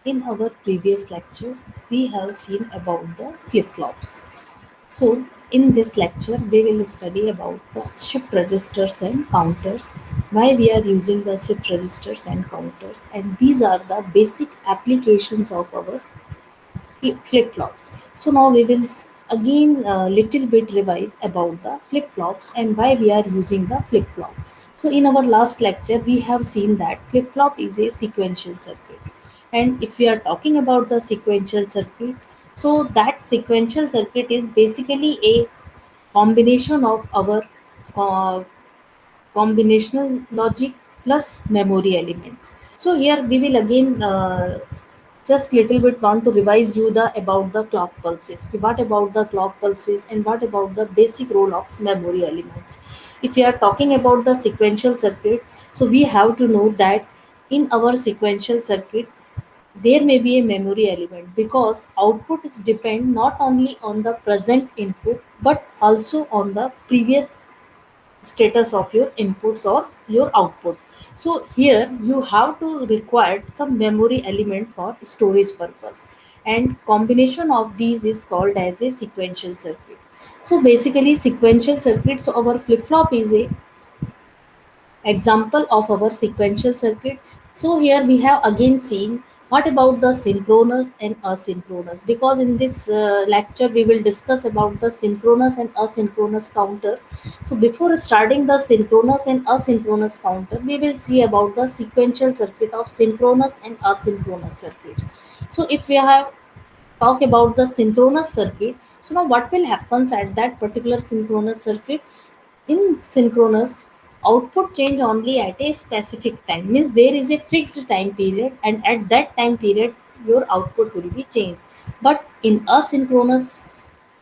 In our previous lectures, we have seen about the flip-flops. So, in this lecture, we will study about the shift registers and counters, why we are using the shift registers and counters, and these are the basic applications of our flip-flops. So now we will again little bit revise about the flip-flops and why we are using the flip-flop. So in our last lecture we have seen that flip-flop is a sequential circuit, and if we are talking about the sequential circuit, so that sequential circuit is basically a combination of our uh, combinational logic plus memory elements. So here we will again just little bit want to revise you the about the clock pulses. What about the clock pulses and what about the basic role of memory elements? If we are talking about the sequential circuit, so we have to know that in our sequential circuit there may be a memory element because output is depend not only on the present input but also on the previous status of your inputs or your output. So here you have to require some memory element for storage purpose, and combination of these is called as a sequential circuit. So basically sequential circuit, so our flip flop is a example of our sequential circuit. So here we have again seen what about the synchronous and asynchronous, because in this lecture we will discuss about the synchronous and asynchronous counter. So before starting the synchronous and asynchronous counter, we will see about the sequential circuit of synchronous and asynchronous circuits. So if we have talk about the synchronous circuit, so now what will happen at that particular synchronous circuit? In synchronous, output change only at a specific time, means there is a fixed time period and at that time period your output will be changed. But in asynchronous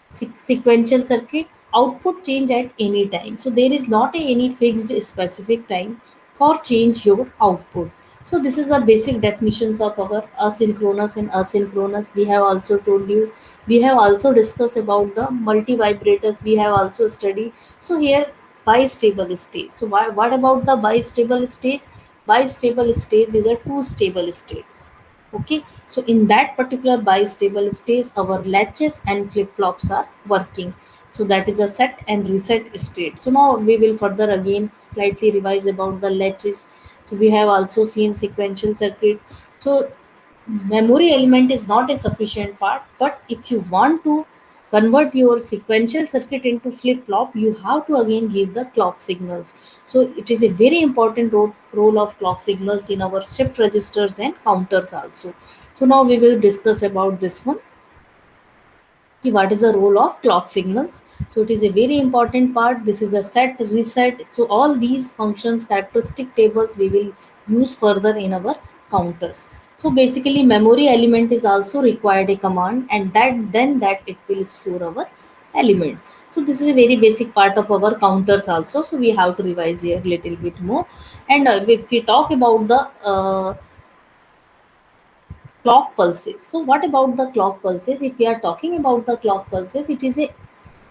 sequential circuit, output change at any time, so there is not any fixed specific time for change your output. So this is the basic definitions of our asynchronous and asynchronous. We have also told you, we have also discussed about the multi vibrators, we have also studied. So here bistable state. So what about the bistable state? Bistable state is a two stable states. Okay, so in that particular bistable stage, our latches and flip flops are working. So that is a set and reset state. So now we will further again slightly revise about the latches. So we have also seen sequential circuit. So memory element is not a sufficient part, but if you want to convert your sequential circuit into flip flop, you have to again give the clock signals. So it is a very important role of clock signals in our shift registers and counters also. So now we will discuss about this one. What is the role of clock signals? So it is a very important part. This is a set reset, so all these functions characteristic tables we will use further in our counters. So basically memory element is also required a command, and that it will store our element. So this is a very basic part of our counters also, so we have to revise here a little bit more. And if we talk about the clock pulses. So what about the clock pulses? If we are talking about the clock pulses, it is a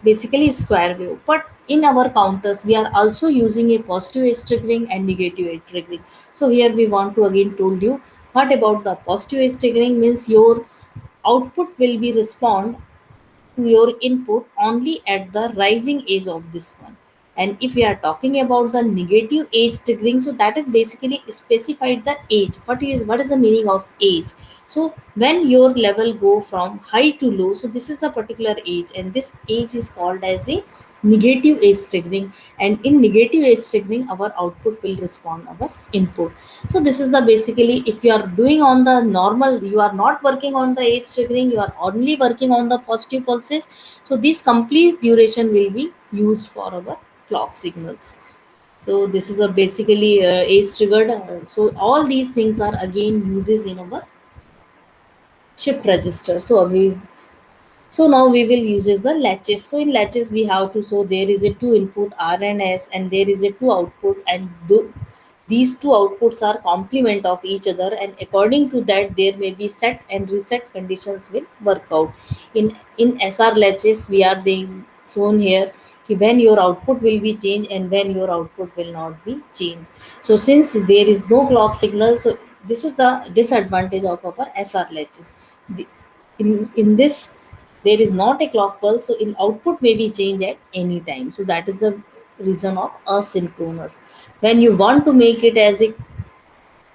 basically square wave. But in our counters, we are also using a positive edge triggering and negative edge triggering. So here we want to again told you what about the positive edge triggering, means your output will be respond to your input only at the rising edge of this one. And if we are talking about the negative age triggering, so that is basically specified the age. What is the meaning of age? So when your level go from high to low, so this is the particular age, and this age is called as a negative age triggering. And in negative age triggering, our output will respond our input. So this is the basically, if you are doing on the normal, you are not working on the age triggering, you are only working on the positive pulses, so this complete duration will be used for our clock signals. So this is a basically age triggered, so all these things are again uses in our shift register. So now we will uses the latches. So in latches we have to, so there is a two input R and S, and there is a two output, and these two outputs are complement of each other, and according to that there may be set and reset conditions will work out. In SR latches we are the shown here कि when your output will be changed and when your output will not be changed. So since there is no clock signal, so This is the disadvantage of our SR latches. The, in this, there is not a clock pulse, so in output may be changed at any time. So that is the reason of asynchronous. When you want to make it as a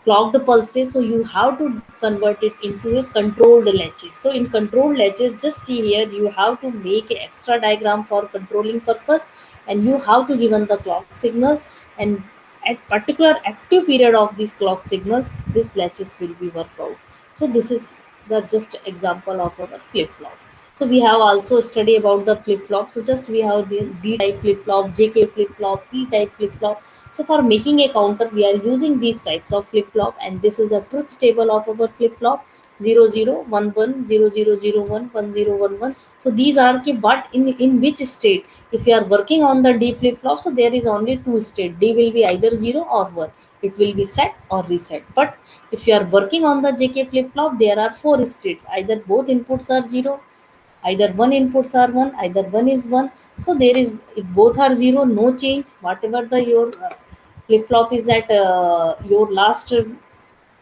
clocked pulses, so you have to convert it into a controlled latches. So in controlled latches, just see here, you have to make an extra diagram for controlling purpose, and you have to given the clock signals, and at particular active period of these clock signals, this latches will be worked out. So this is the just example of our flip flop. So we have also study about the flip flop. So just we have the D type flip flop, JK flip flop, T type flip flop. So for making a counter, we are using these types of flip flop, and this is the truth table of our flip flop: 0011, 0001, 1011. So these are key, but in which state? If you are working on the D flip flop, so there is only two state. D will be either 0 or 1. It will be set or reset. But if you are working on the JK flip flop, there are four states. Either both inputs are 0, either one inputs are 1, either one is 1. So there is, if both are 0, no change. Whatever the your flip flop is at your last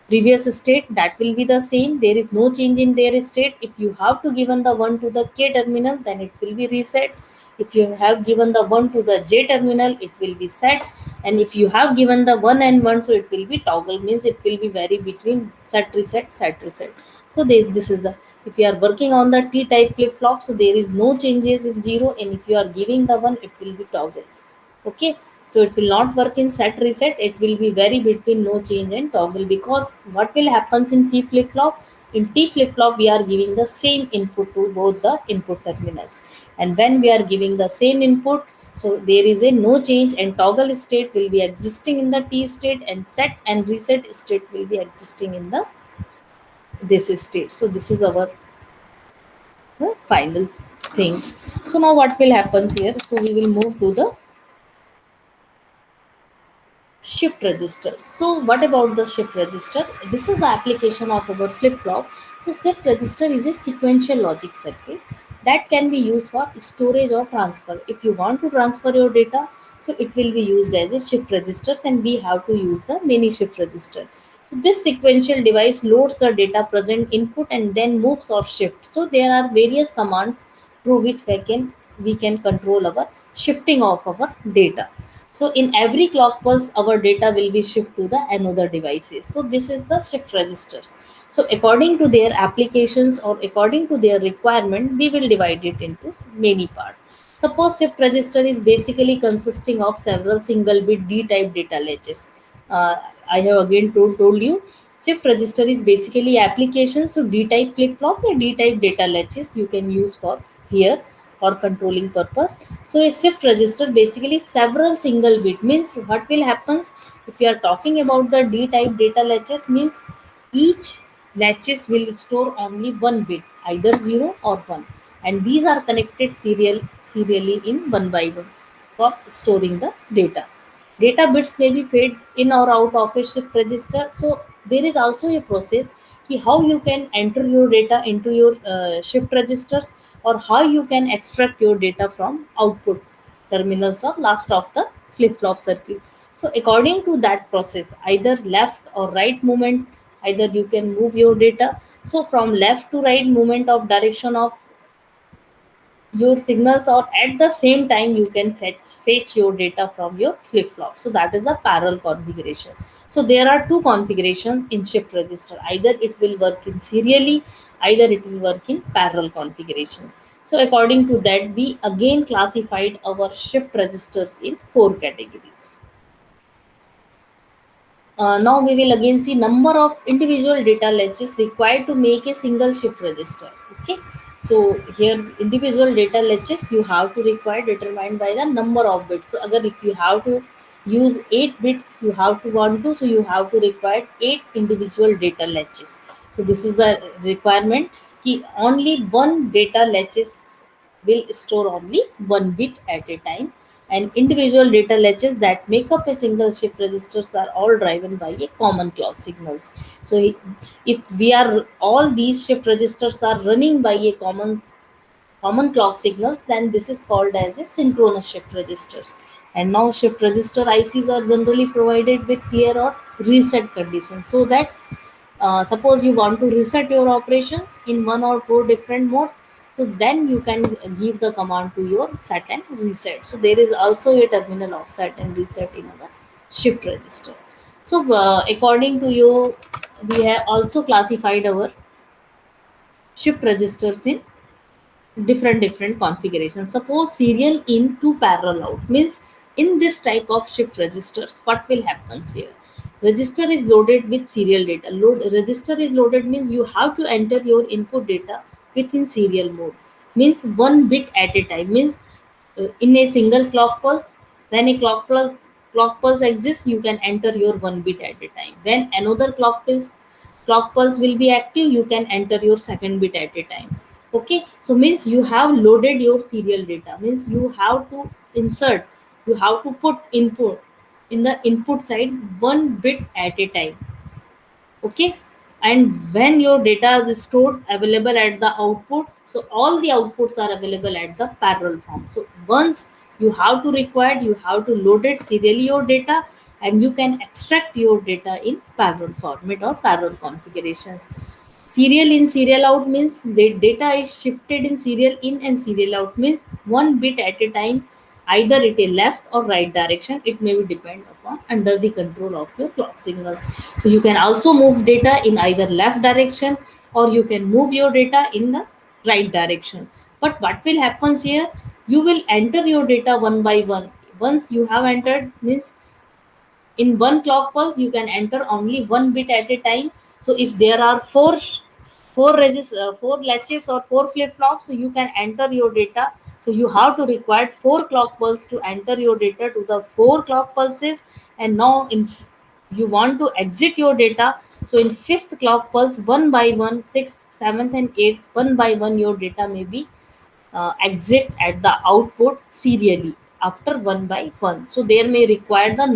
previous state, that will be the same. There is no change in their state. If you have to given the 1 to the K terminal, then it will be reset. If you have given the 1 to the J terminal, it will be set. And if you have given the 1 and 1, so it will be toggle, means it will be vary between set reset, set reset. So this is the, if you are working on the T type flip flop, so there is no changes in 0, and if you are giving the 1, it will be toggle. Okay, so it will not work in set reset. It will be vary between no change and toggle, because what will happens in T flip flop? In T flip flop, we are giving the same input to both the input terminals, and when we are giving the same input, so there is a no change, and toggle state will be existing in the T state, and set and reset state will be existing in the this state. So this is our final things. So now what will happens here? So we will move to the shift register. So what about the shift register? This is the application of our flip flop. So shift register is a sequential logic circuit that can be used for storage or transfer. If you want to transfer your data, so it will be used as a shift register, and we have to use the many shift register. This sequential device loads the data present input and then moves or shifts. So there are various commands through which we can control our shifting of our data. So in every clock pulse, our data will be shifted to the another devices. So this is the shift registers. So according to their applications or according to their requirement, we will divide it into many parts. Suppose shift register is basically consisting of several single bit D type data latches. I have again told you, shift register is basically application. So D type flip flop or D type data latches you can use for here for controlling purpose. So a shift register basically several single bit, means what will happens if you are talking about the D type data latches, means each latches will store only one bit, either 0 or 1, and these are connected serially in one by one for storing the data. Data bits may be fed in or out of a shift register. So there is also a process how you can enter your data into your shift registers, or how you can extract your data from output terminals or last of the flip flop circuit. So according to that process, either left or right movement, either you can move your data. So from left to right movement of direction of your signals, or at the same time you can fetch your data from your flip flop. So that is the parallel configuration. So there are two configurations in shift register: either it will work in serially, either it will work in parallel configuration. So according to that, we again classified our shift registers in four categories. Now we will again see number of individual data latches required to make a single shift register. Okay, so here individual data latches you have to require determined by the number of bits. So agar if you have to use 8 bits, you have to want to, so you have to require 8 individual data latches. So this is the requirement कि only one data latches will store only one bit at a time, and individual data latches that make up a single shift registers are all driven by a common clock signals. So if we are all these shift registers are running by a common clock signals, then this is called as a synchronous shift registers. And now shift register ICs are generally provided with clear or reset conditions, so that suppose you want to reset your operations in one or four different modes, so then you can give the command to your set and reset. So there is also a terminal of set and reset in our shift register. So according to you, we have also classified our shift registers in different configurations. Suppose serial in to parallel out means in this type of shift registers, what will happen here? Register is loaded with serial data. Register is loaded means you have to enter your input data within serial mode. Means one bit at a time. Means in a single clock pulse, when a clock pulse exists, you can enter your one bit at a time. When another clock pulse will be active, you can enter your second bit at a time. Okay, so means you have loaded your serial data. Means you have to insert, you have to put input in the input side one bit at a time. Okay, and when your data is stored available at the output, so all the outputs are available at the parallel form. So once you have to required, you have to load it serially your data, and you can extract your data in parallel format or parallel configurations. Serial in serial out means the data is shifted in serial in, and serial out means one bit at a time, either it is left or right direction. It may be depend upon under the control of your clock signal. So you can also move data in either left direction, or you can move your data in the right direction. But what will happen here? You will enter your data one by one. Once you have entered means in one clock pulse you can enter only one bit at a time. So if there are four latches or four flip flops, so you can enter your data. So you have to require four clock pulse to enter your data to the four clock pulses. And now in you want to exit your data, so in fifth clock pulse, one by one, sixth, seventh and eighth, one by one your data may be exit at the output serially after one by one. So there may require the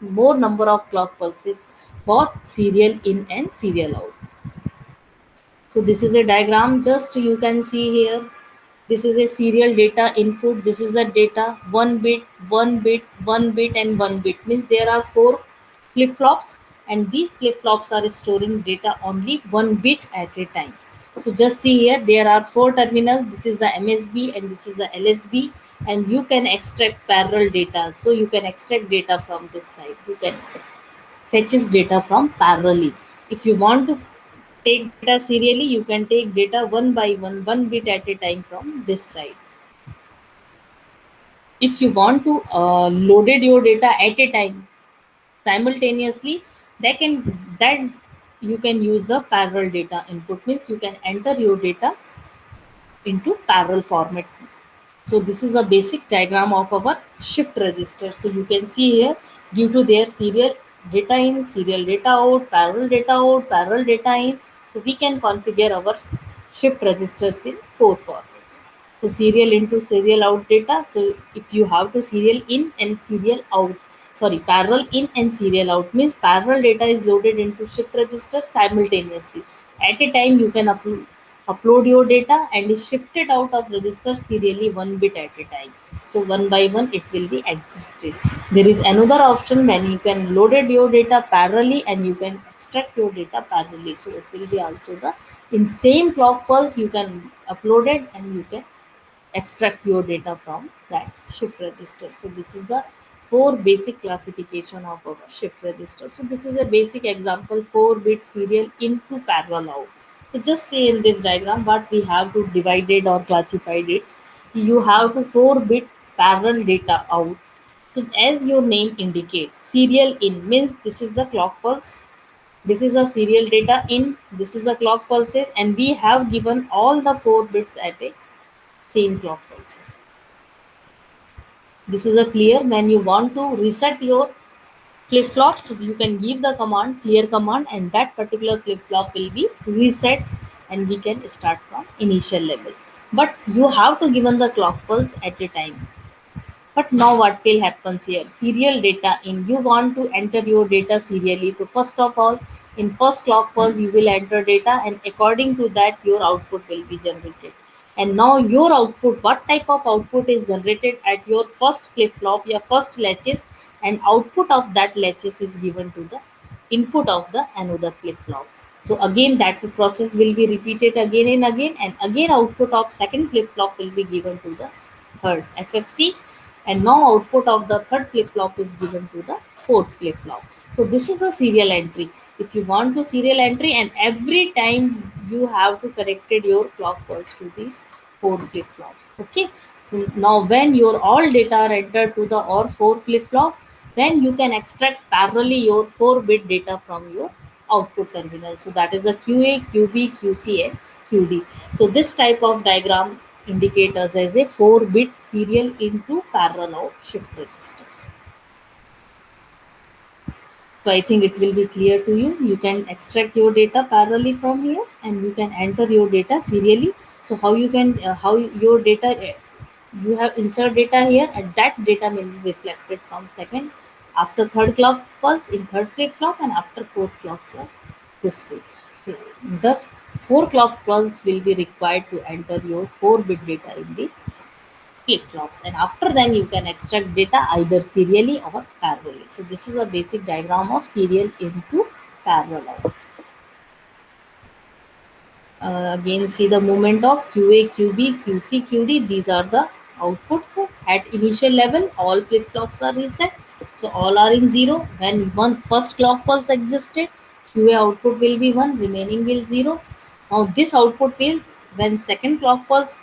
more number of clock pulses for serial in and serial out. So this is a diagram, just you can see here. This is a serial data input. This is the data one bit, one bit, one bit, and one bit. Means there are four flip flops, and these flip flops are storing data only one bit at a time. So just see here, there are four terminals. This is the MSB and this is the LSB, and you can extract parallel data. So you can extract data from this side. You can fetches data from parallelly. If you want to take data serially, you can take data one by one, one bit at a time from this side. If you want to loaded your data at a time simultaneously, that you can use the parallel data input. Means you can enter your data into parallel format. So this is the basic diagram of our shift register. So you can see here, due to their serial data in, serial data out, parallel data in. So we can configure our shift registers in four formats. So serial into serial out data. So if you have to serial in and serial out, sorry, parallel in and serial out means parallel data is loaded into shift register simultaneously. At a time you can upload your data and is shifted out of register serially one bit at a time. So one by one it will be existed. There is another option when you can loaded your data parallelly and you can extract your data parallelly. So it will be also the in same clock pulse you can upload it and you can extract your data from that shift register. So this is the four basic classification of our shift register. So this is a basic example, 4-bit serial into parallel out. So just see in this diagram what we have to divide it or classified it. You have to 4-bit parallel data out. So as your name indicates, serial in means this is the clock pulse. This is a serial data in, this is the clock pulses, and we have given all the 4 bits at a same clock pulses. This is a clear. When you want to reset your flip flops, you can give the command clear command, and that particular flip flop will be reset, and we can start from initial level. But you have to given the clock pulse at a time. But now what will happens here? Serial data in. You want to enter your data serially. So first of all, in first clock pulse, you will enter data, and according to that, your output will be generated. And now your output, what type of output is generated at your first flip flop, your first latches, and output of that latches is given to the input of the another flip flop. So again that process will be repeated again and again, and again output of second flip flop will be given to the third FFC, and now output of the third flip flop is given to the fourth flip flop. So this is the serial entry. If you want to serial entry, and every time you have to corrected your clock pulse to these four flip flops. Okay. So now when your all data are entered to the or four flip flop, then you can extract parallelly your 4-bit data from your output terminal. So that is the QA, QB, QC, and QD. So this type of diagram indicates us as a 4-bit serial into parallel of shift registers. So I think it will be clear to you. You can extract your data parallelly from here, and you can enter your data serially. So how you can how your data you have insert data here, and that data will be reflected from second after third clock pulse in third flip flop, and after fourth clock pulse this way. So, thus, 4 clock pulse will be required to enter your 4-bit data in this flip flops, and after then you can extract data either serially or parallelly. So this is a basic diagram of serial into parallel. Again, see the movement of QA, QB, QC, QD. These are the outputs at initial level. All flip flops are reset, so all are in zero. When one first clock pulse existed, QA output will be one, remaining will zero. Now this output will, when second clock pulse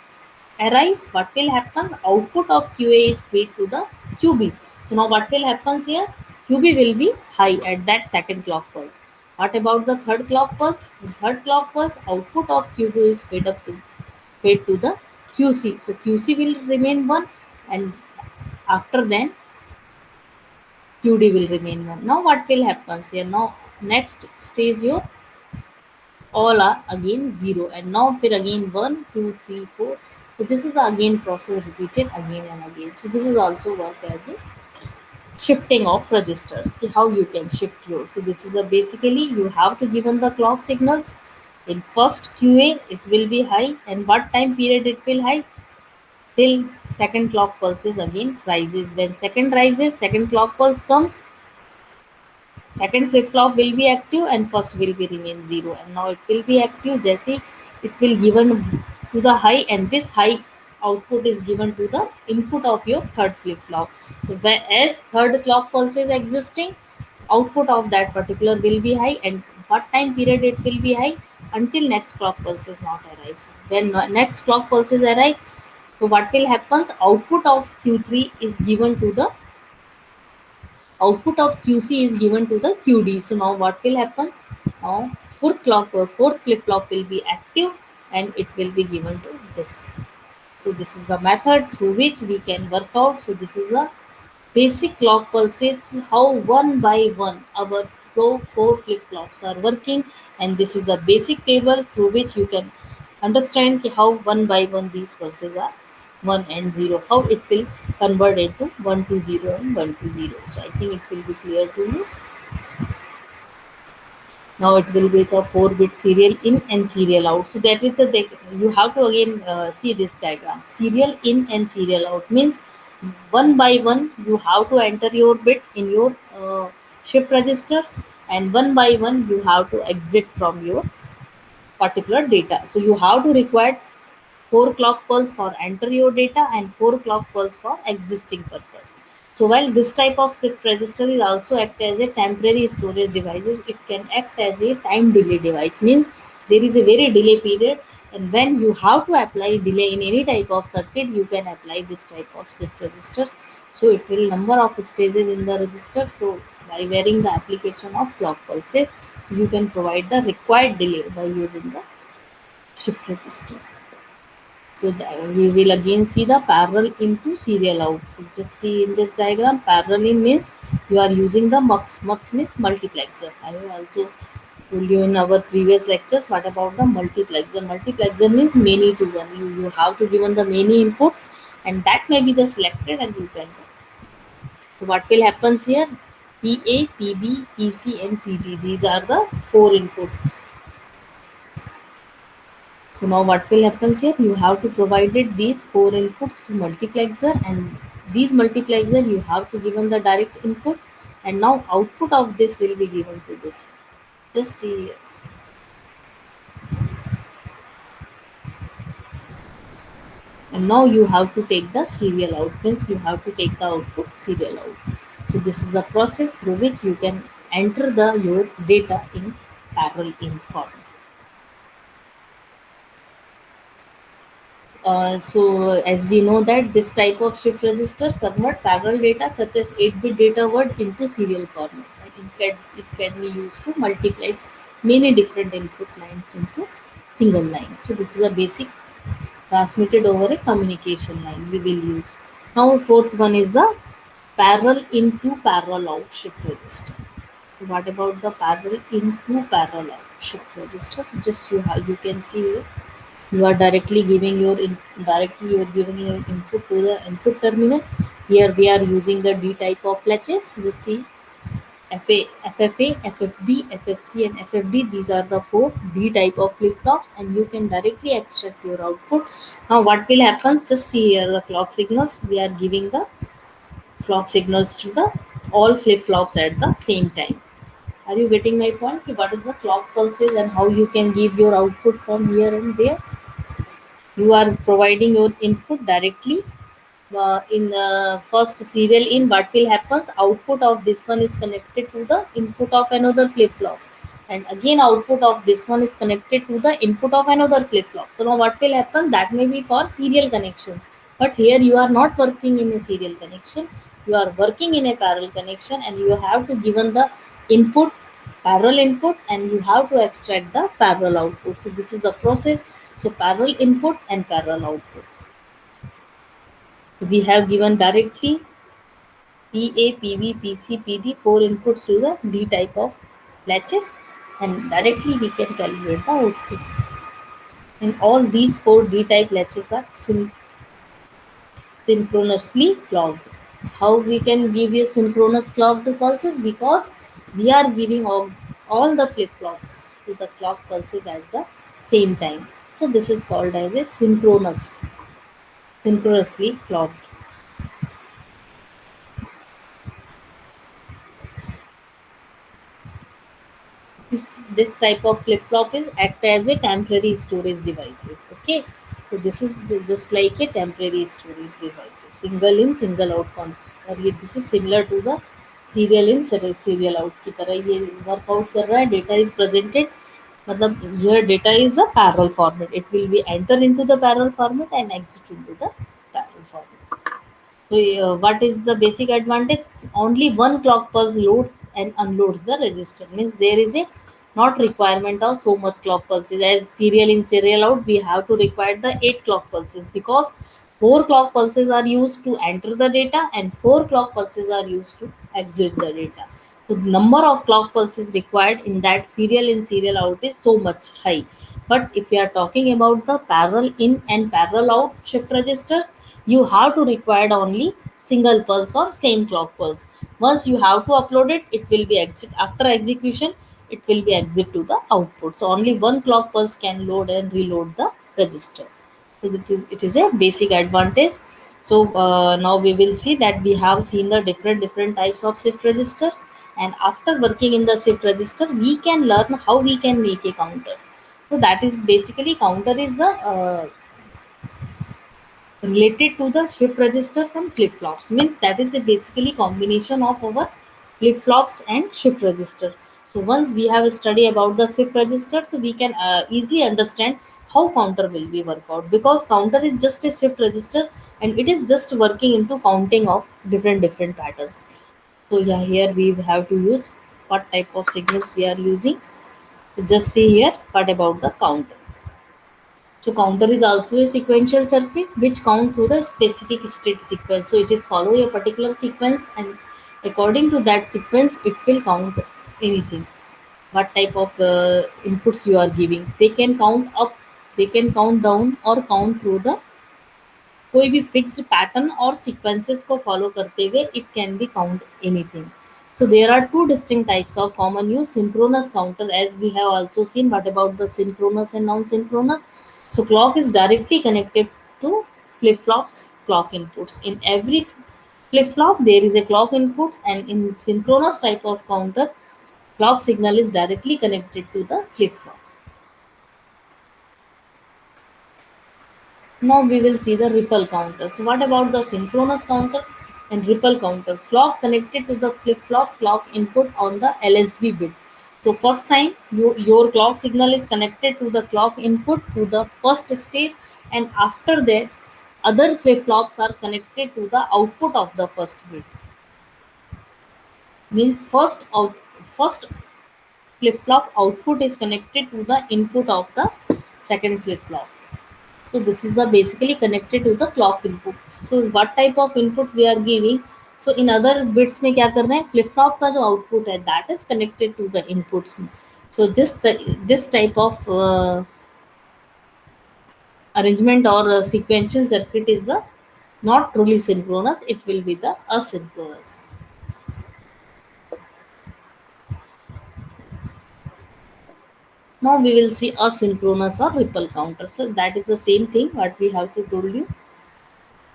arise, what will happen? Output of QA is fed to the QB. So now what will happen here? QB will be high at that second clock pulse. What about the third clock pulse? In third clock pulse, output of QB is fed to the QC. So QC will remain one, and after then QD will remain one. Now what will happen here? Now next stage your all are again 0, and now फिर again 1 2 3 4. So this is the again process repeated again and again. So this is also work as a shifting of registers. Okay, how you can shift your, so this is a basically you have to given the clock signals. In first QA it will be high, and what time period it will high? Till second clock pulses again rises. When second rises, second clock pulse comes, second flip flop will be active, and first will be remain 0, and now it will be active. Jesse, it will given to the high, and this high output is given to the input of your third flip flop. So as third clock pulse is existing, output of that particular will be high, and what time period it will be high? Until next clock pulse is not arrived. When next clock pulses arrive, so what will happen? Output of Q3 is given to the output of QC is given to the QD. So now what will happen? Now fourth flip flop will be active, and it will be given to this. So this is the method through which we can work out. So this is the basic clock pulses, how one by one our four flip flops are working, and this is the basic table through which you can understand how one by one these pulses are 1 and 0, how it will convert into 1 to 0 and 1 to 0. So I think it will be clear to you. Now it will be the 4-bit serial in and serial out. So that is you have to again see this diagram. Serial in and serial out means one by one you have to enter your bit in your shift registers, and one by one you have to exit from your particular data. So you have to require 4 clock pulse for enter your data, and 4 clock pulse for existing purpose. So while this type of shift register is also act as a temporary storage devices, it can act as a time delay device. Means there is a very delay period, and when you have to apply delay in any type of circuit, you can apply this type of shift registers. So it will number of stages in the register. So by varying the application of clock pulses, you can provide the required delay by using the shift registers. So we will again see the parallel into serial out. So just see in this diagram, parallel in means you are using the mux. Mux means multiplexers. I have also told you in our previous lectures what about the multiplexer. Multiplexer means many to one. You have to given the many inputs, and that may be the selected, and you can do. So what will happen here? PA, PB, PC, and PD. These are the 4 inputs. So now what will happen here? You have to provided these 4 inputs to multiplexer, and these multiplexer you have to given the direct input, and now output of this will be given to this. Just see here. and now you have to take the serial out, means you have to take the output serial out. So this is the process through which you can enter the your data in parallel in format. So as we know that this type of shift register convert parallel data such as 8-bit data word into serial format. Right? It can be used to multiplex many different input lines into single line. So this is a basic transmitted over a communication line we will use. Now fourth one is the parallel into parallel out shift register. So what about the parallel into parallel out shift register? Just you can see here you are directly you are giving your input to the input terminal. Here we are using the D type of latches. You see FA, FFA, FFB, FFC and FFD. These are the four D type of flip flops and you can directly extract your output. Now what will happen? Just see here the clock signals. We are giving the clock signals to the all flip flops at the same time. Are you getting my point? What is the clock pulses and how you can give your output from here and there? You are providing your input directly in first serial in. What will happen, output of this one is connected to the input of another flip flop and again output of this one is connected to the input of another flip flop. So now what will happen, that may be for serial connection, but here you are not working in a serial connection, you are working in a parallel connection and you have to given the input parallel input and you have to extract the parallel output. So this is the process. So parallel input and parallel output. We have given directly PA, PV, PC, PD, four inputs to the D type of latches and directly we can calculate the output. And all these four D type latches are synchronously clocked. How we can give a synchronous clocked pulses? Because we are giving all the flip flops to the clock pulses at the same time. So this is called as a synchronously clocked. This type of flip flop is act as a temporary storage devices. Okay, so this is just like a temporary storage devices, single in single out context. और ये this is similar to the serial in serial out की तरह ये workout कर रहा है. Data is presented, मतलब here data is the parallel format, it will be enter into the parallel format and exit into the parallel format. So, what is the basic advantage? Only one clock pulse loads and unloads the register. Means there is a not requirement of so much clock pulses. As serial in serial out, we have to require the 8 clock pulses because 4 clock pulses are used to enter the data and 4 clock pulses are used to exit the data. So the number of clock pulses required in that serial in serial out is so much high. But if you are talking about the parallel in and parallel out shift registers, you have to require only single pulse or same clock pulse. Once you have to upload it, it will be exit after execution, it will be exit to the output. So only one clock pulse can load and reload the register. So it is a basic advantage. So now we will see that we have seen the different types of shift registers, and after working in the shift register, we can learn how we can make a counter. So that is basically counter is the related to the shift registers and flip flops, means that is a basically combination of our flip flops and shift register. So once we have a study about the shift register, so we can easily understand how counter will be worked out, because counter is just a shift register and it is just working into counting of different patterns. So yeah, here we have to use what type of signals we are using. So just see here what about the counters. So counter is also a sequential circuit which count through the specific state sequence. So it is follow a particular sequence and according to that sequence it will count anything. What type of inputs you are giving. They can count up, they can count down or count through the कोई भी fixed pattern और sequences को follow करते हुए it can be count anything. So there are two distinct types of common use synchronous counter, as we have also seen. What about the synchronous and non-synchronous? So clock is directly connected to flip flops clock inputs. In every flip flop there is a clock inputs, and in synchronous type of counter clock signal is directly connected to the flip flop. Now we will see the ripple counter. So what about the synchronous counter and ripple counter? Clock connected to the flip-flop clock input on the LSB bit. So first time your clock signal is connected to the clock input to the first stage, and after that other flip-flops are connected to the output of the first bit. Means first flip-flop output is connected to the input of the second flip-flop. So this is the basically connected to the clock input. So what type of input we are giving? So in other bits में क्या करना है, flip flop का जो output है that is connected to the input. So this type of arrangement or sequential circuit is the not truly synchronous. It will be the asynchronous. Now we will see asynchronous or ripple counter. So that is the same thing what we have to told you.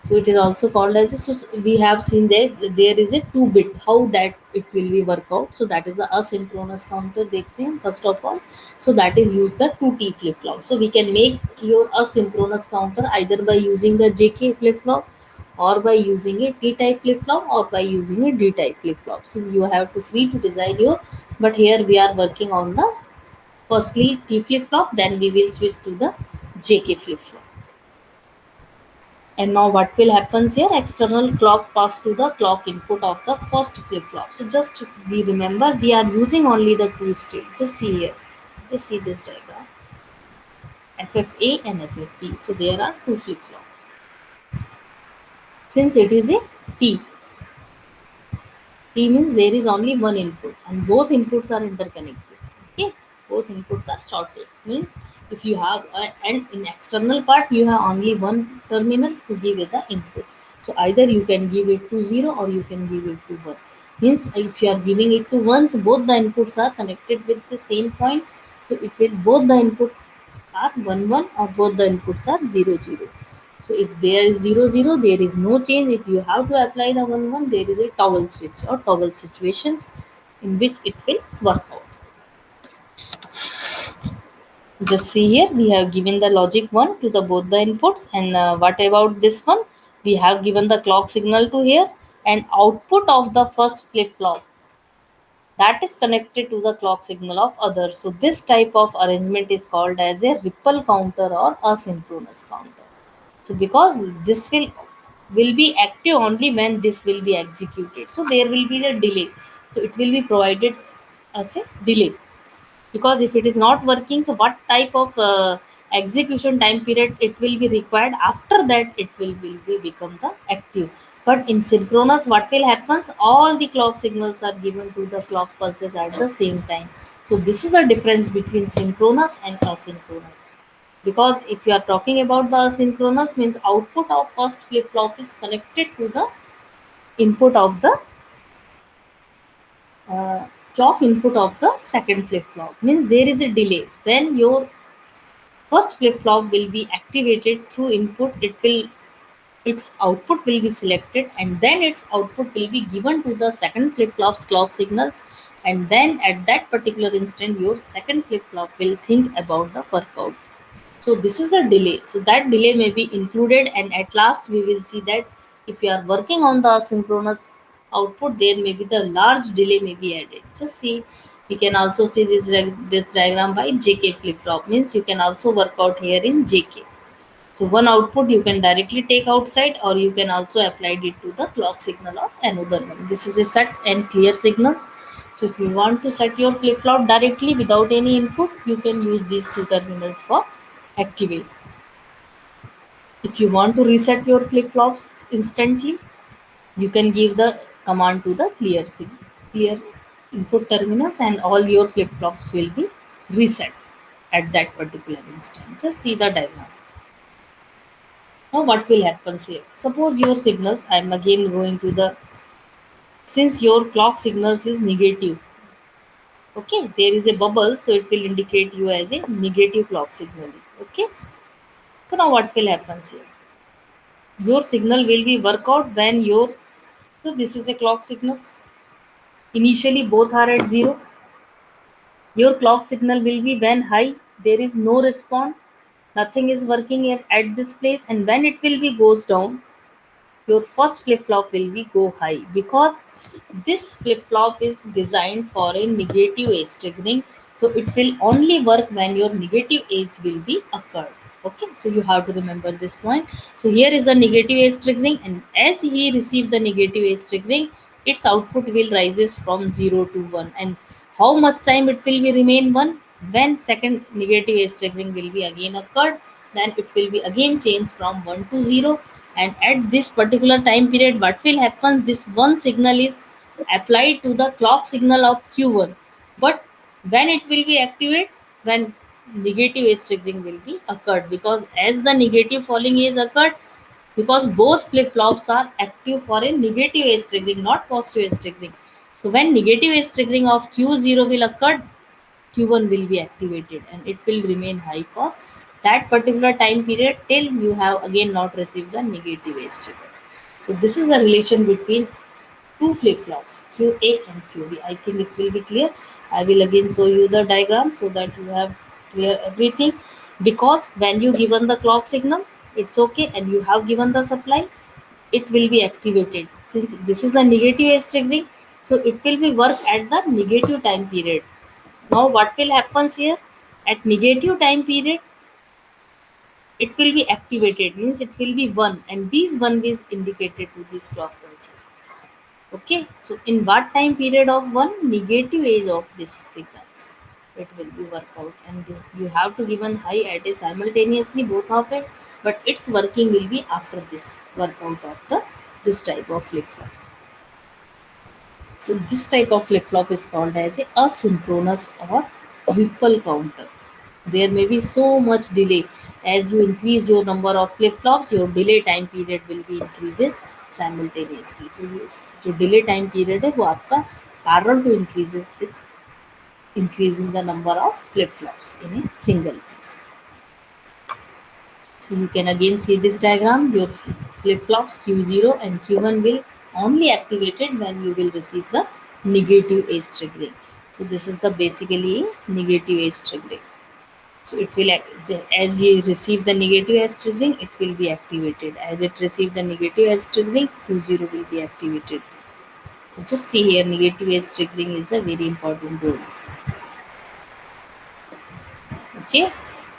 So it is also called as a, so we have seen there is a 2 bit how that it will be work out. So that is the asynchronous counter देखते हैं first of all. So that is use the 2T flip flop. So we can make your asynchronous counter either by using the JK flip flop or by using a T type flip flop or by using a D type flip flop. So you have to free to design your, but here we are working on the firstly T flip flop, then we will switch to the JK flip flop. And now what will happens here? External clock pass to the clock input of the first flip flop. So just we remember we are using only the two state. Just see here. Just see this diagram. FFA and FFP. So there are two flip flops. Since it is a T, T means there is only one input and both inputs are interconnected. Okay, both inputs are shorted. Means if you have and in external part you have only one terminal to give it the input. So either you can give it to 0 or you can give it to 1. Means if you are giving it to 1, so both the inputs are connected with the same point. So it will both the inputs are 1 1 or both the inputs are 0 0. So if there is 0 0, there is no change. If you have to apply the 1 1, there is a toggle switch or toggle situations in which it will work out. Just see here, we have given the logic 1 to the both the inputs, and what about this one? We have given the clock signal to here, and output of the first flip flop that is connected to the clock signal of other. So this type of arrangement is called as a ripple counter or asynchronous counter. So because this will be active only when this will be executed, so there will be a delay. So it will be provided as a delay, because if it is not working, so what type of execution time period it will be required, after that it will be become the active. But in synchronous what will happens, all the clock signals are given to the clock pulses at the same time. So this is the difference between synchronous and asynchronous. Because if you are talking about the asynchronous, means output of first flip flop is connected to the input of the uh, clock input of the second flip flop. Means there is a delay when your first flip flop will be activated through input. It will, its output will be selected, and then its output will be given to the second flip flop's clock signals, and then at that particular instant your second flip flop will think about the workout. So this is the delay. So that delay may be included, and at last we will see that if you are working on the synchronous output, there may be the large delay may be added. Just see, we can also see this diagram by JK flip flop. Means you can also work out here in JK. So one output you can directly take outside, or you can also apply it to the clock signal of another one. This is a set and clear signals. So if you want to set your flip flop directly without any input, you can use these two terminals for activate. If you want to reset your flip flops instantly, you can give the command to the clear signal, clear input terminals, and all your flip flops will be reset at that particular instant. Just see the diagram. Now what will happen here? Suppose your signals, I am again going to the, since your clock signals is negative, okay, there is a bubble, so it will indicate you as a negative clock signal. Okay, so now what will happen here? Your signal will be work out when yours, so this is a clock signals. Initially both are at 0. Your clock signal will be when high, there is no response. Nothing is working at this place, and when it will be goes down, your first flip flop will be go high, because this flip flop is designed for a negative edge triggering. So it will only work when your negative edge will be occurred. Okay, so you have to remember this point. So here is the negative edge triggering, and as he received the negative edge triggering, its output will rises from 0 to 1. And how much time it will be remain 1? When second negative edge triggering will be again occurred, then it will be again changed from 1 to 0. And at this particular time period, what will happen, this one signal is applied to the clock signal of q1. But when it will be activated, when negative edge triggering will be occurred, because as the negative falling is occurred, because both flip flops are active for a negative edge triggering, not positive edge triggering. So when negative edge triggering of q0 will occur, q1 will be activated, and it will remain high for that particular time period till you have again not received the negative edge trigger. So this is the relation between two flip-flops, QA and QB. I think it will be clear. I will again show you the diagram so that you have clear everything. Because when you given the clock signals, it's okay, and you have given the supply, it will be activated. Since this is the negative edge triggering, so it will be work at the negative time period. Now what will happens here? At negative time period, it will be activated, means it will be 1, and these 1 is indicated to these clock pulses. Okay, so in what time period of 1 negative age of this sequence, it will be work out, and this, you have to given high at a simultaneously both of it, but its working will be after this workout of the this type of flip flop. So this type of flip flop is called as a asynchronous or ripple counters. There may be so much delay. As you increase your number of flip flops, your delay time period will be increases simultaneously. So जो delay time period है वो आपका parallel to increases with increasing the number of flip flops in a single piece. So you can again see this diagram. Your flip flops Q0 and Q1 will only activated when you will receive the negative edge triggering. So this is the basically negative edge triggering. So it will as you receive the negative edge triggering, it will be activated. As it receive the negative edge triggering, Q0 will be activated. So just see here, negative edge triggering is the very important role. Okay,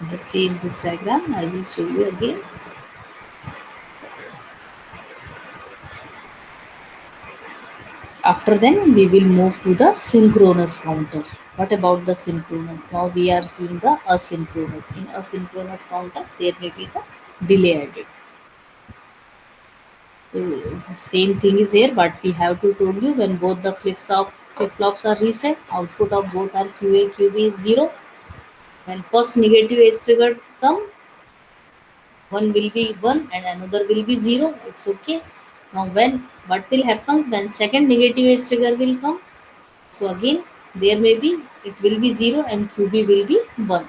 just see in this diagram. I will show you again. After then, we will move to the synchronous counter. What about the synchronous? Now we are seeing the asynchronous. In asynchronous counter, there may be the delay added. Same thing is here, but we have to told you when both the flip flops are reset, output of both are QA QB is 0. When first negative edge trigger come, one will be 1 and another will be 0. It's okay. Now when what will happens when second negative edge trigger will come? So again, there may be, it will be 0 and QB will be 1.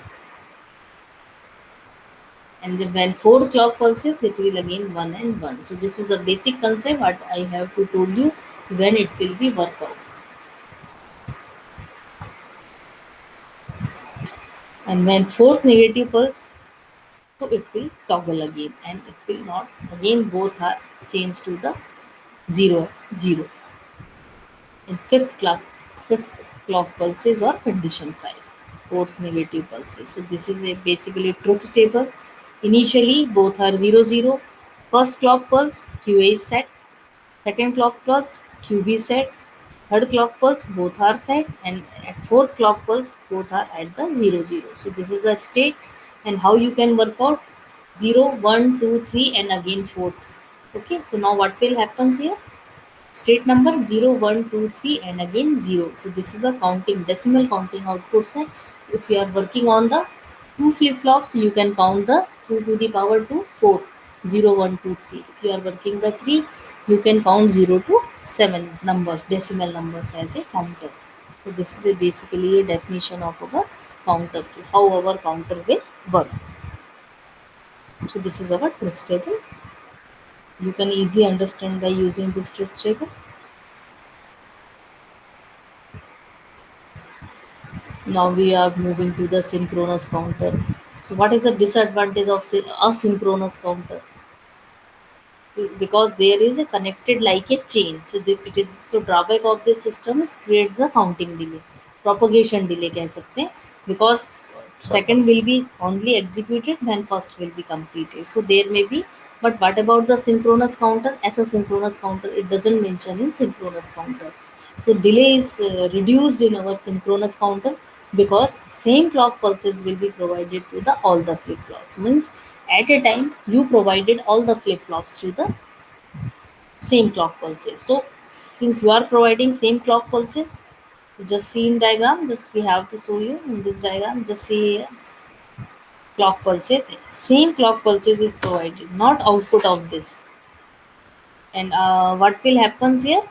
And then when four clock pulses, it will again 1 and 1. So this is a basic concept what I have to told you when it will be work out. And when fourth negative pulse, so it will toggle again, and it will not again both are changed to the 0 0. And fifth clock pulses or condition 5, fourth negative pulses. So this is a basically truth table. Initially both are 0 0. First clock pulse QA is set, second clock pulse QB set, third clock pulse both are set, and at fourth clock pulse both are at the 0 0. So this is the state, and how you can work out 0 1 2 3 and again fourth. Okay, so now what will happens here? State number 0 1 2 3 and again 0. So this is a counting decimal counting output set. If you are working on the two flip flops, you can count the 2 to the power 2 4 0 1 2 3. If you are working the 3, you can count 0 to 7 numbers, decimal numbers as a counter. So this is a basically a definition of our counter, how our counter will work. So this is our truth table. You can easily understand by using this truth table. Now we are moving to the synchronous counter. So what is the disadvantage of asynchronous counter? Because there is a connected like a chain. So it is so drawback of this system is creates a counting delay, propagation delay कह सकते हैं, because second will be only executed when first will be completed. So there may be, but what about the synchronous counter? As a synchronous counter, it doesn't mention in synchronous counter. So delay is reduced in our synchronous counter because same clock pulses will be provided to the all the flip flops. Means at a time you provided all the flip flops to the same clock pulses. So since you are providing same clock pulses, just see in diagram, just we have to show you in this diagram, just see here, clock pulses, same clock pulses is provided, not output of this. And what will happens here?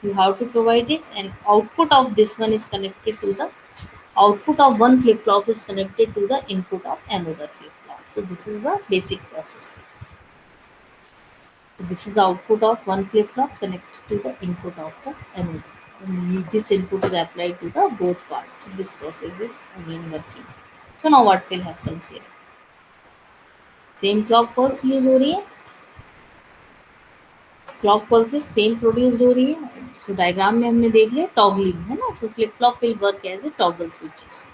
You have to provide it, and output of this one is connected to the output of one flip flop is connected to the input of another flip flop. So this is the basic process. So this is the output of one flip flop connected to the input of the another. And this input is applied to the both parts. So this process is again working. So now what will happen here? Same clock pulse use हो रही है, clock pulses same produced हो रही है. सो diagram में हमने देख लिया टॉगलिंग है ना. So flip flop will work as a toggle switches.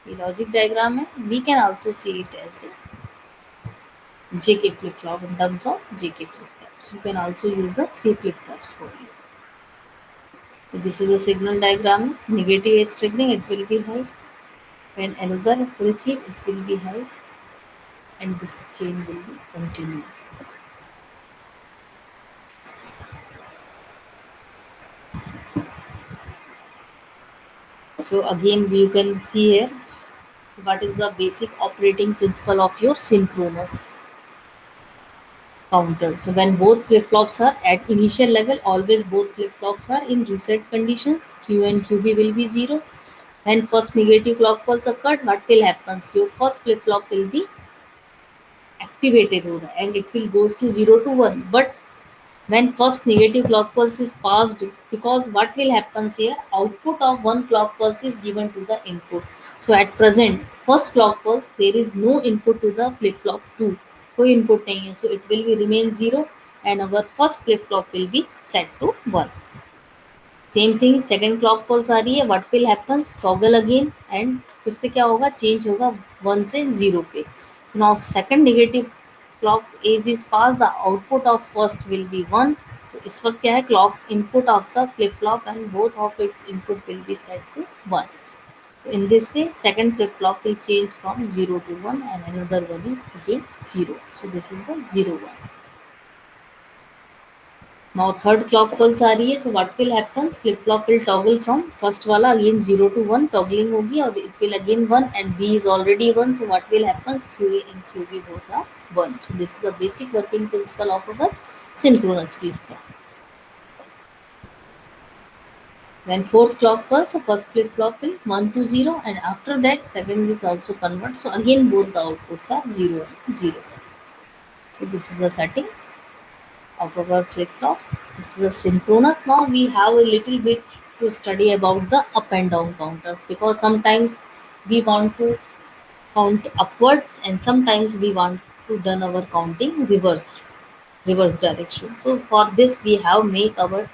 ये लॉजिक डायग्राम है. We can also see it as a JK flip flop in terms of JK flip flops. You can also use the three flip flops for it. So this is a signal diagram. Negative is triggering, it will be high. When another receive, it will be high, and this chain will be continue. So again, we can see here what is the basic operating principle of your synchronous counter. So when both flip flops are at initial level, always both flip flops are in reset conditions. Q and QB will be 0. When first negative clock pulse occurred, what will happen? Your first flip flop will be activated होगा and it will goes to 0 to 1. But when first negative clock pulse is passed, because what will happen here? Output of one clock pulse is given to the input. So at present, first clock pulse there is no input to the flip flop 2. कोई input नहीं है, so it will be remain 0 and our first flip flop will be set to 1. Same thing second clock pulse आ रही है. What will happen? Toggle again and फिर से क्या होगा? चेंज होगा 1 से 0 पे. So now second negative clock edge is pass, the output of first will be 1. तो इस वक्त क्या है? Clock input of the flip flop and both of its input will be set to 1. In this way, second flip flop will change from 0 to 1 and another one is again 0. So this is a 0 1. Now third clock pulse आ रही है. So what will happen? Flip flop will toggle from first वाला again 0 to 1 toggling होगी और it will again 1 and B is already 1. So what will happen? QA and QB both are 1. So this is the basic working principle of our synchronous flip flop. When fourth clock pulse, so first flip flop will 1 to 0 and after that second is also convert. So again both the outputs are 0 and 0. So this is the setting of our flip flops. This is a synchronous. Now we have a little bit to study about the up and down counters, because sometimes we want to count upwards and sometimes we want to done our counting reverse direction. So for this we have make our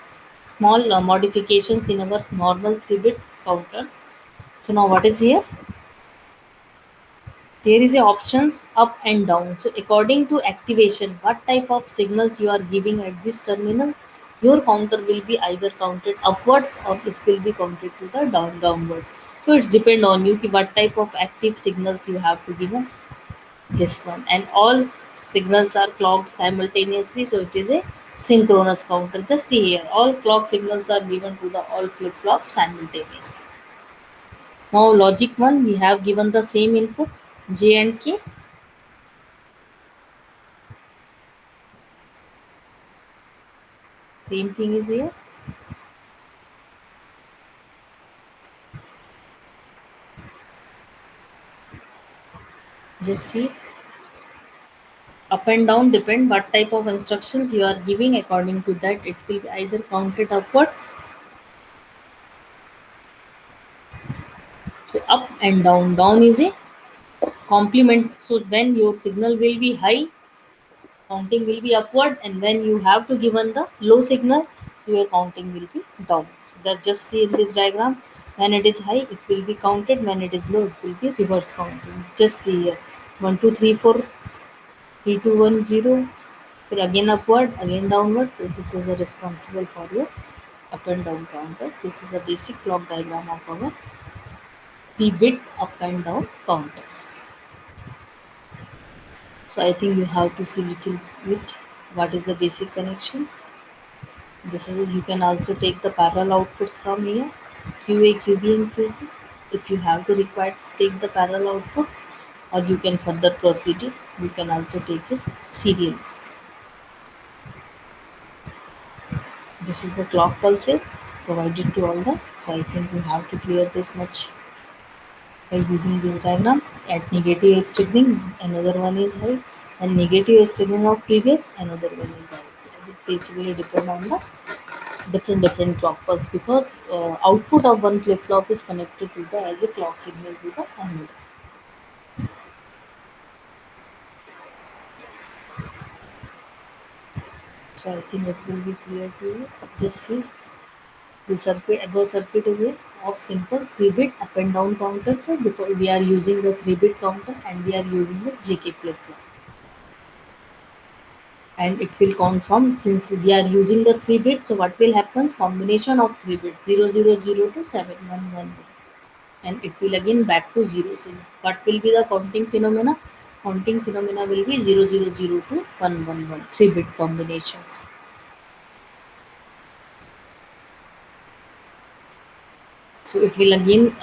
small modifications in our normal 3-bit counters. So now what is here? There is a options up and down. So according to activation, what type of signals you are giving at this terminal, your counter will be either counted upwards or it will be counted to the downwards. So it's depend on you ki what type of active signals you have to give on this one. And all signals are clocked simultaneously. So it is a synchronous counter. Just see here, all clock signals are given to the all flip flops simultaneously. Now logic 1, we have given the same input J and K. Same thing is here. Just see, up and down depend what type of instructions you are giving. According to that, it will be either counted upwards. So up and down. Down is a complement. So when your signal will be high, counting will be upward, and when you have to given the low signal, your counting will be down. That just see in this diagram, when it is high it will be counted, when it is low it will be reverse counting. Just see here, 1 2 3 4, 3 2 1 0, then again upward, again downward. So this is a responsible for your up and down counter. This is a basic clock diagram of our 3-bit up and down counters. So I think you have to see little bit what is the basic connections. This is, you can also take the parallel outputs from here, QA, QB, and QC. If you have to require take the parallel outputs, or you can further proceed it. You can also take it serial. This is the clock pulses provided to all the. So I think you have to clear this much by using this diagram. At negative is triggering, another one is high, and negative is triggering of previous, another one is high. So it is basically depend on the different clock pulse, because output of one flip flop is connected to the as a clock signal to the another. So I think it will be clear to you. Just see the circuit, above circuit is a of simple 3-bit up and down counters, because we are using the 3-bit counter and we are using the JK flip flop. And it will count from, since we are using the 3-bit, so what will happen, combination of 3 bits 000 to 711, and it will again back to 0. So what will be the counting phenomena? Counting phenomena will be 000 to 111, 3-bit combinations. So it will again,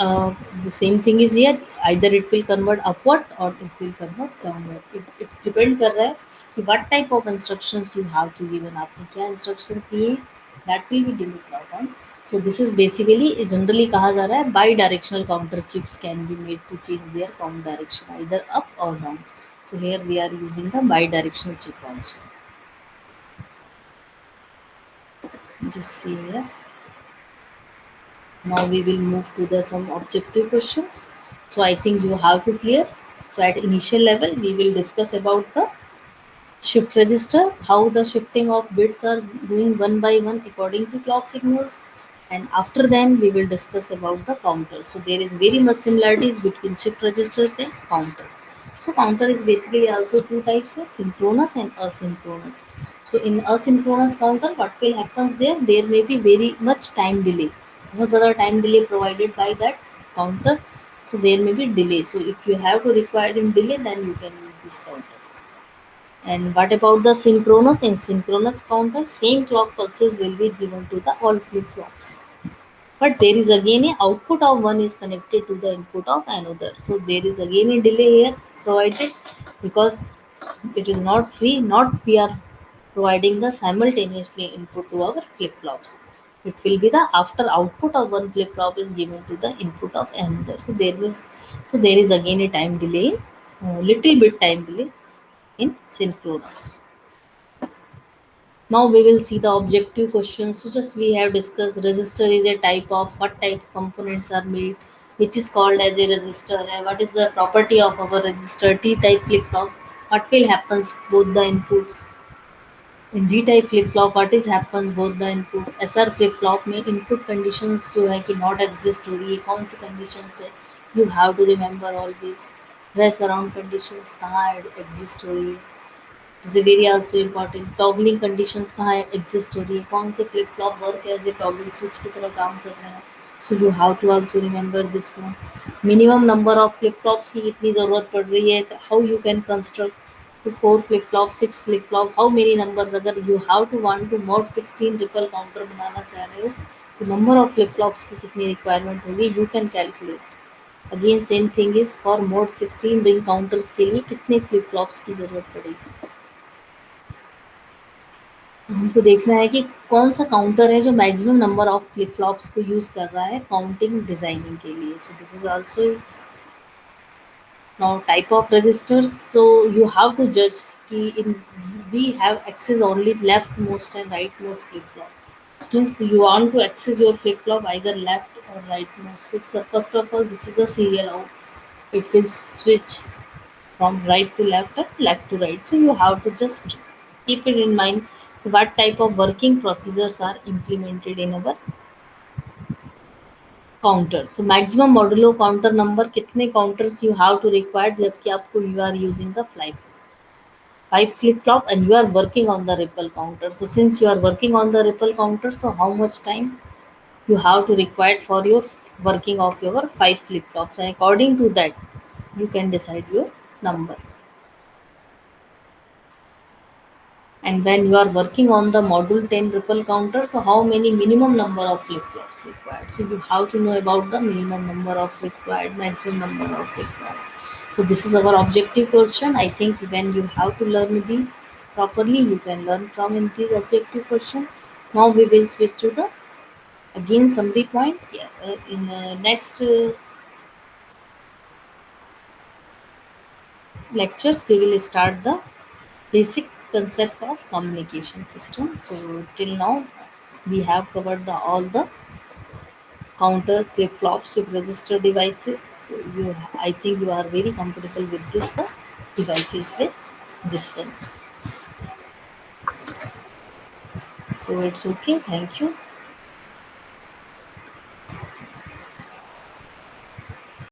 the same thing is here, either it will convert upwards or it will convert downward. It's depend कर रहा है कि what type of instructions you have to given, आपने क्या instructions दिए, that will be given down. So this is basically, generally कहा जा रहा है bi-directional counter chips can be made to change their count direction either up or down. So here we are using the bi-directional chip also. Just see here. Now we will move to the some objective questions. So I think you have to clear. So at initial level, we will discuss about the shift registers, how the shifting of bits are doing one by one according to clock signals. And after then, we will discuss about the counter. So there is very much similarities between shift registers and counters. So counter is basically also two types, synchronous and asynchronous. So in asynchronous counter, what will happen there? There may be very much time delay. Most other time delay provided by that counter. So there may be delay. So if you have to require in delay, then you can use this counters. And what about the synchronous? In synchronous counter, same clock pulses will be given to the all flip flops. But there is again a output of one is connected to the input of another. So there is again a delay here provided, because it is not free, not we are providing the simultaneously input to our flip flops. It will be the after output of one flip flop is given to the input of another. So there is again a time delay, little bit time delay in synchronous. Now we will see the objective questions. So just we have discussed resistor is a type of, what type components are made, which is called as a resistor, and what is the property of our resistor. T type flip flops, what will happens both the inputs. In D type flip flop, what is happens both the input. SR flip flop में input conditions जो है कि not exist हो रही है, कौन सी conditions है, you have to remember always. Rest around conditions कहाँ exist हो रही है. Is very also important. Toggling conditions कहाँ एग्जिस्ट हो रही है, कौन से flip flop work as a toggle switch की तरह काम कर रहे हैं. So you have to also remember this one. Minimum number of flip flops की कितनी ज़रूरत पड़ रही है, how you can construct to 4 flip flop, 6 flip flop, how many numbers. अगर you have to want to mode 16 triple counter बनाना चाह रहे हो, तो नंबर ऑफ फ्लिप फ्लॉप्स की कितनी रिक्वायरमेंट होगी, you can calculate. Again same thing is for mode 16 ring counters के लिए कितने फ्लिप फ्लॉप्स की ज़रूरत पड़ेगी. हमको देखना है कि कौन सा काउंटर है जो maximum number of flip flops को यूज़ कर रहा है काउंटिंग डिजाइनिंग के लिए. So this is also now type of registers. So you have to जज कि in we have access only left most and right most flip flop. Means you want to access your flip flop either left और right most. So first of all this is a serial out. It will switch from right to left and left to right. So you have to just keep it in mind what type of working procedures are implemented in our counter so maximum modulo counter number कितने counters you have to required जबकि आपको you are using the five flip flop and you are working on the ripple counter. So since you are working on the ripple counter, so how much time you have to require for your working of your five flip flops, and according to that you can decide your number. And when you are working on the module 10 ripple counter, so how many minimum number of flip flops required? So you have to know about the minimum number of required, maximum number of required. So this is our objective question. I think when you have to learn these properly, you can learn from in these objective question. Now we will switch to the again summary point. Yeah, in next lectures we will start the basic concept of communication system. So till now we have covered all the counters, flip flops, chip register devices. So I think you are very comfortable with this the devices with this one. So it's okay. Thank you.